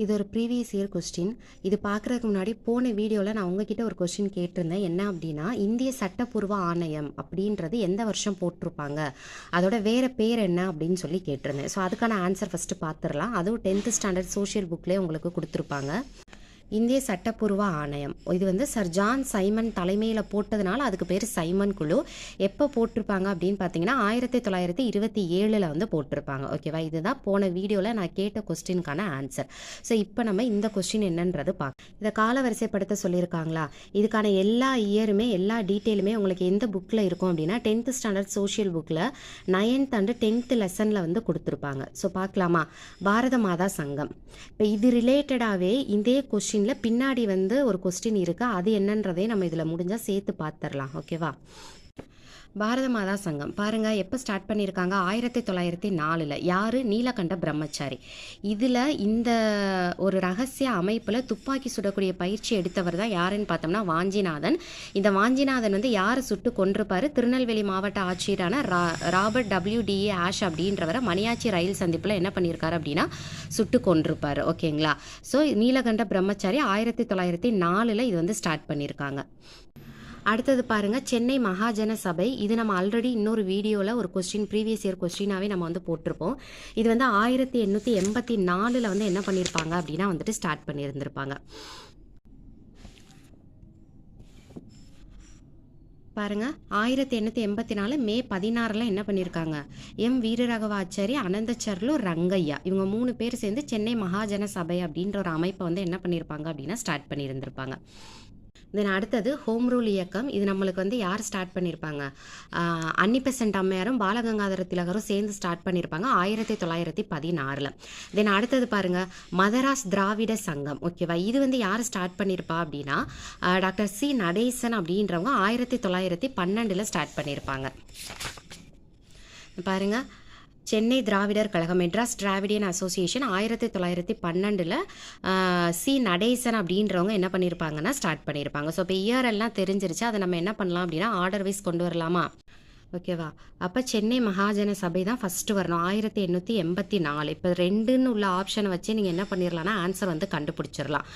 இது ஒரு previous year question. இது பார்க்குறதுக்கு முன்னாடி போன வீடியோவில் நான் உங்ககிட்ட ஒரு கொஸ்டின் கேட்டிருந்தேன். என்ன அப்படின்னா, இந்திய சட்டப்பூர்வ ஆணையம் அப்படின்றது எந்த வருஷம் போட்டிருப்பாங்க, அதோட வேறு பேர் என்ன அப்படின்னு சொல்லி கேட்டிருந்தேன். ஸோ அதுக்கான ஆன்சர் ஃபஸ்ட்டு பார்த்துடலாம். அதுவும் 10th ஸ்டாண்டர்ட் சோஷியல் புக்லேயே உங்களுக்கு கொடுத்துருப்பாங்க. இந்திய சட்டப்பூர்வ ஆணையம் இது வந்து சர் ஜான் சைமன் தலைமையில் போட்டதுனால அதுக்கு பேர் சைமன் குழு. எப்போ போட்டிருப்பாங்க அப்படின்னு பார்த்தீங்கன்னா 1927 வந்து போட்டிருப்பாங்க. ஓகேவா, இதுதான் போன வீடியோவில் நான் கேட்ட கொஸ்டினுக்கான ஆன்சர். ஸோ இப்போ நம்ம இந்த கொஸ்டின் என்னன்றது பார்க்கலாம். இதை காலவரிசைப்படுத்த சொல்லியிருக்காங்களா, இதுக்கான எல்லா இயருமே எல்லா டீட்டெயிலுமே உங்களுக்கு எந்த புக்கில் இருக்கும் அப்படின்னா 10th ஸ்டாண்டர்ட் சோஷியல் புக்கில் 9th and 10th லெசனில் வந்து கொடுத்துருப்பாங்க. ஸோ பார்க்கலாமா, பாரத மாதா சங்கம். இப்போ இது ரிலேட்டடாகவே இதே கொஸ்டின் பின்னாடி வந்து ஒரு கொஸ்டின் இருக்கு, அது என்னன்றதே நம்ம இதில் முடிஞ்சால் சேர்த்து பார்த்துடலாம். ஓகேவா, பாரத மாதா சங்கம் பாருங்க எப்போ ஸ்டார்ட் பண்ணியிருக்காங்க, 1904. யாரு, நீலகண்ட பிரம்மச்சாரி. இதில் இந்த ஒரு ரகசிய அமைப்பில் துப்பாக்கி சுடக்கூடிய பயிற்சி எடுத்தவர் தான் யாருன்னு பார்த்தோம்னா வாஞ்சிநாதன். இந்த வாஞ்சிநாதன் வந்து யாரை சுட்டு கொன்றிருப்பாரு, திருநெல்வேலி மாவட்ட ஆட்சியரான ராபர்ட் WDA ஆஷ் அப்படின்றவரை மணியாச்சி ரயில் சந்திப்பில் என்ன பண்ணியிருக்காரு அப்படின்னா சுட்டு கொன்றிருப்பாரு. ஓகேங்களா, ஸோ நீலகண்ட பிரம்மச்சாரி 1904 இது வந்து ஸ்டார்ட் பண்ணியிருக்காங்க. அடுத்தது பாருங்க, சென்னை மகாஜன சபை. இது நம்ம ஆல்ரெடி இன்னொரு வீடியோவில் ஒரு கொஸ்டின் ப்ரீவியஸ் இயர் கொஸ்டினாவே நம்ம வந்து போட்டிருப்போம். இது வந்து 1884 வந்து என்ன பண்ணியிருப்பாங்க அப்படின்னா வந்துட்டு ஸ்டார்ட் பண்ணியிருந்திருப்பாங்க. பாருங்க 1884 மே 16 என்ன பண்ணியிருக்காங்க, வீரராகவாச்சாரி, அனந்தச்சர்லு, ரங்கையா, இவங்க 3 பேர் சேர்ந்து சென்னை மகாஜன சபை அப்படின்ற ஒரு அமைப்பை வந்து என்ன பண்ணியிருப்பாங்க அப்படின்னா ஸ்டார்ட் பண்ணியிருந்திருப்பாங்க. தென் அடுத்தது ஹோம் ரூல் இயக்கம். இது நம்மளுக்கு வந்து யார் ஸ்டார்ட் பண்ணியிருப்பாங்க, அன்னிபெசன்ட் அம்மையாரும் பாலகங்காதர திலகரும் சேர்ந்து ஸ்டார்ட் பண்ணியிருப்பாங்க 1916. தென் அடுத்தது பாருங்க, மதராஸ் திராவிட சங்கம். ஓகேவா, இது வந்து யார் ஸ்டார்ட் பண்ணியிருப்பா அப்படின்னா டாக்டர் சி நடேசன் அப்படின்றவங்க 1912 ஸ்டார்ட் பண்ணியிருப்பாங்க. பாருங்க, Chennai Dravidar Kazhagam, Madras Dravidian Association 1912 C Natesan அப்படின்றவங்க என்ன பண்ணியிருப்பாங்கன்னா ஸ்டார்ட் பண்ணியிருப்பாங்க. ஸோ இப்போ இயர் எல்லாம் தெரிஞ்சிருச்சு, அதை நம்ம என்ன பண்ணலாம் அப்படின்னா ஆர்டர் வைஸ் கொண்டு வரலாமா. ஓகேவா, அப்போ சென்னை மகாஜன சபை தான் ஃபஸ்ட்டு வரணும் 1884. இப்போ 2ன்னு உள்ள ஆப்ஷனை வச்சு நீங்கள் என்ன பண்ணிடலாம்னா ஆன்சர் வந்து கண்டுபிடிச்சிடலாம்.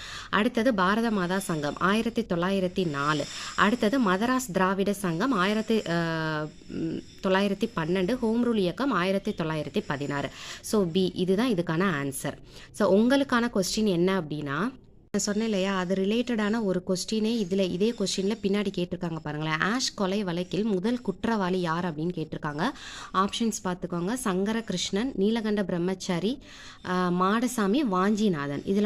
அடுத்தது பாரத மாதா சங்கம் 1904. அடுத்தது மதராஸ் திராவிட சங்கம் 1912. ஹோம் ரூல் இயக்கம் 1916. ஸோ பி இதுதான் இதுக்கான ஆன்சர். ஸோ உங்களுக்கான கொஸ்டின் என்ன அப்படின்னா, நான் சொன்னேன் இல்லையா, அது ரிலேட்டடான ஒரு கொஸ்டினே இதே கொஸ்டினில் பின்னாடி கேட்டிருக்காங்க பாருங்களேன். ஆஷ் கொலை வழக்கில் முதல் குற்றவாளி யார் அப்படின்னு கேட்டிருக்காங்க. ஆப்ஷன்ஸ் பார்த்துக்கோங்க, சங்கர கிருஷ்ணன், நீலகண்ட பிரம்மச்சாரி, மாடசாமி, வாஞ்சிநாதன். இதில்